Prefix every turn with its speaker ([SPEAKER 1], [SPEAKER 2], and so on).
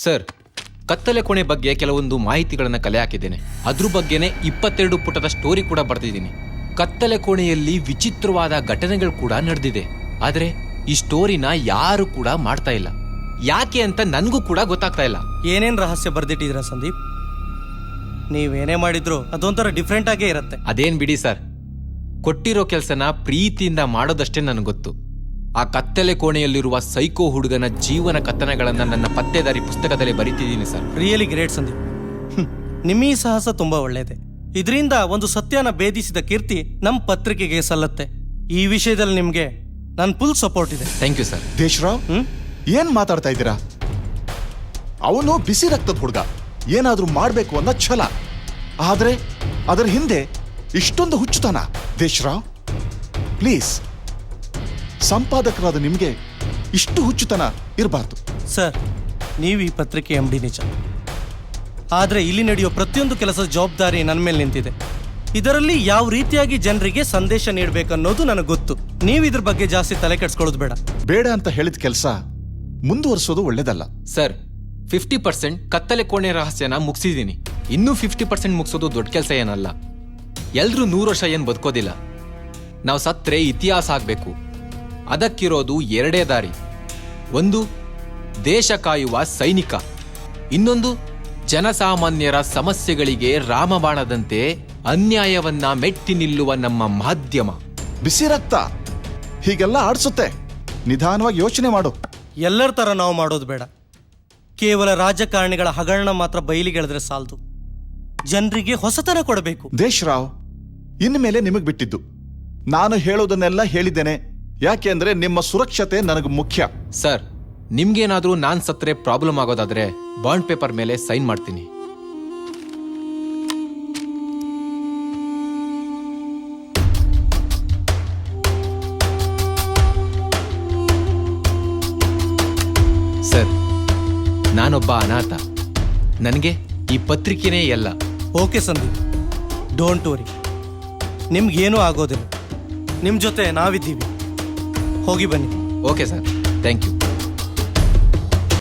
[SPEAKER 1] Sir, ಕತ್ತಲೆ ಕೋಣೆ ಬಗ್ಗೆ ಕೆಲವೊಂದು ಮಾಹಿತಿಗಳನ್ನು ಕಲೆ ಹಾಕಿದ್ದೇನೆ. ಅದ್ರ ಬಗ್ಗೆನೇ 22 ಪುಟದ ಸ್ಟೋರಿ ಕೂಡ ಬರ್ತಿದ್ದೀನಿ. ಕತ್ತಲೆ ಕೋಣೆಯಲ್ಲಿ ವಿಚಿತ್ರವಾದ ಘಟನೆಗಳು ಕೂಡ ನಡೆದಿದೆ. ಆದರೆ ಈ ಸ್ಟೋರಿನ ಯಾರು ಕೂಡ ಮಾಡ್ತಾ ಇಲ್ಲ. ಯಾಕೆ ಅಂತ ನನಗೂ ಕೂಡ ಗೊತ್ತಾಗ್ತಾ ಇಲ್ಲ.
[SPEAKER 2] ಏನೇನ್ ರಹಸ್ಯ ಬರ್ದಿಟ್ಟಿದ್ದೀರಾ ಸಂದೀಪ್? ನೀವೇನೇ ಮಾಡಿದ್ರು ಅದೊಂಥರ ಡಿಫ್ರೆಂಟ್ ಆಗೇ ಇರುತ್ತೆ.
[SPEAKER 1] ಅದೇನ್ ಬಿಡಿ ಸರ್, ಕೊಟ್ಟಿರೋ ಕೆಲಸನ ಪ್ರೀತಿಯಿಂದ ಮಾಡೋದಷ್ಟೇ ನನಗೆ ಗೊತ್ತು. ಆ ಕತ್ತಲೆ ಕೋಣೆಯಲ್ಲಿರುವ ಸೈಕೋ ಹುಡುಗನ ಜೀವನ ಕಥನಗಳನ್ನ ನನ್ನ ಪತ್ತೇದಾರಿ ಪುಸ್ತಕದಲ್ಲಿ ಬರೀತಿದ್ದೀನಿ ಸರ್.
[SPEAKER 2] Really great Sandeep. ನಿಮ್ಮ ಈ ಸಾಹಸ ತುಂಬಾ ಒಳ್ಳೆಯದೆ. ಇದರಿಂದ ಒಂದು ಸತ್ಯನ ಭೇದಿಸಿದ ಕೀರ್ತಿ ನಮ್ಮ ಪತ್ರಿಕೆಗೆ ಸಲ್ಲತ್ತೆ. ಈ ವಿಷಯದಲ್ಲಿ ನಿಮ್ಗೆ ನನ್ನ ಫುಲ್ ಸಪೋರ್ಟ್ ಇದೆ.
[SPEAKER 1] Thank you sir.
[SPEAKER 3] ದೇಶರಾವ್, ಏನ್ ಮಾತಾಡ್ತಾ ಇದ್ದೀರಾ? ಅವನು ಬಿಸಿ ರಕ್ತದ ಹುಡುಗ, ಏನಾದ್ರೂ ಮಾಡ್ಬೇಕು ಅನ್ನೋ ಛಲ. ಆದ್ರೆ ಅದರ ಹಿಂದೆ ಇಷ್ಟೊಂದು ಹುಚ್ಚುತನ. ದೇಶರಾವ್, ಪ್ಲೀಸ್, ಸಂಪಾದಕರಾದ ನಿಮ್ಗೆ ಇಷ್ಟು ಹುಚ್ಚುತನ ಇರಬಾರ್ದು.
[SPEAKER 2] ಸರ್, ನೀವು ಈ ಪತ್ರಿಕೆ MD ನಿಜ. ಆದ್ರೆ ಇಲ್ಲಿ ನಡೆಯೋ ಪ್ರತಿಯೊಂದು ಕೆಲಸದ ಜವಾಬ್ದಾರಿ ನನ್ನ ಮೇಲೆ ನಿಂತಿದೆ. ಇದರಲ್ಲಿ ಯಾವ ರೀತಿಯಾಗಿ ಜನರಿಗೆ ಸಂದೇಶ ನೀಡಬೇಕನ್ನೋದು ನನಗೆ ಗೊತ್ತು. ನೀವು ಇದ್ರ ಬಗ್ಗೆ ಜಾಸ್ತಿ ತಲೆ ಕೆಡಿಸ್ಕೊಳ್ಳೋದು ಬೇಡ.
[SPEAKER 3] ಬೇಡ ಅಂತ ಹೇಳಿದ ಕೆಲಸ ಮುಂದುವರಿಸೋದು ಒಳ್ಳೇದಲ್ಲ.
[SPEAKER 1] ಸರ್, 50% ಕತ್ತಲೆ ಕೋಣೆ ರಹಸ್ಯನ ಮುಗಿಸಿದ್ದೀನಿ. ಇನ್ನೂ 50% ಮುಗಿಸೋದು ದೊಡ್ಡ ಕೆಲಸ ಏನಲ್ಲ. ಎಲ್ರೂ 100 ವರ್ಷ ಏನು ಬದುಕೋದಿಲ್ಲ. ನಾವು ಸತ್ರೆ ಇತಿಹಾಸ ಆಗಬೇಕು. ಅದಕ್ಕಿರೋದು ಎರಡೇ ದಾರಿ. ಒಂದು, ದೇಶ ಕಾಯುವ ಸೈನಿಕ. ಇನ್ನೊಂದು, ಜನಸಾಮಾನ್ಯರ ಸಮಸ್ಯೆಗಳಿಗೆ ರಾಮಬಾಣದಂತೆ ಅನ್ಯಾಯವನ್ನ ಮೆಟ್ಟಿ ನಿಲ್ಲುವ ನಮ್ಮ ಮಾಧ್ಯಮ.
[SPEAKER 3] ಬಿಸಿ ರಕ್ತ ಹೀಗೆಲ್ಲ ಆಡ್ಸುತ್ತೆ. ನಿಧಾನವಾಗಿ ಯೋಚನೆ ಮಾಡು.
[SPEAKER 2] ಎಲ್ಲರ ತರ ನಾವು ಮಾಡೋದು ಬೇಡ. ಕೇವಲ ರಾಜಕಾರಣಿಗಳ ಹಗರಣ ಮಾತ್ರ ಬಯಲಿಗೆಳೆದ್ರೆ ಸಾಲದು. ಜನರಿಗೆ ಹೊಸತನ ಕೊಡಬೇಕು.
[SPEAKER 3] ದೇಶರಾವ್, ಇನ್ಮೇಲೆ ನಿಮಗ್ ಬಿಟ್ಟಿದ್ದು. ನಾನು ಹೇಳೋದನ್ನೆಲ್ಲ ಹೇಳಿದ್ದೇನೆ. ಯಾಕೆ ಅಂದ್ರೆ ನಿಮ್ಮ ಸುರಕ್ಷತೆ ನನಗೆ ಮುಖ್ಯ.
[SPEAKER 1] ಸರ್, ನಿಮ್ಗೇನಾದ್ರೂ ನಾನ್ ಸತ್ರೆ ಪ್ರಾಬ್ಲಮ್ ಆಗೋದಾದ್ರೆ ಬಾಂಡ್ ಪೇಪರ್ ಮೇಲೆ ಸೈನ್ ಮಾಡ್ತೀನಿ. ಸರ್, ನಾನೊಬ್ಬ ಅನಾಥ. ನನಗೆ ಈ ಪತ್ರಿಕೆನೇ ಎಲ್ಲ.
[SPEAKER 2] Okay Sandeep, don't worry. ನಿಮ್ಗೇನೂ ಆಗೋದಿಲ್ಲ. ನಿಮ್ಮ ಜೊತೆ ನಾವಿದ್ದೀವಿ. ಹೋಗಿ ಬನ್ನಿ.
[SPEAKER 1] Okay sir, thank you.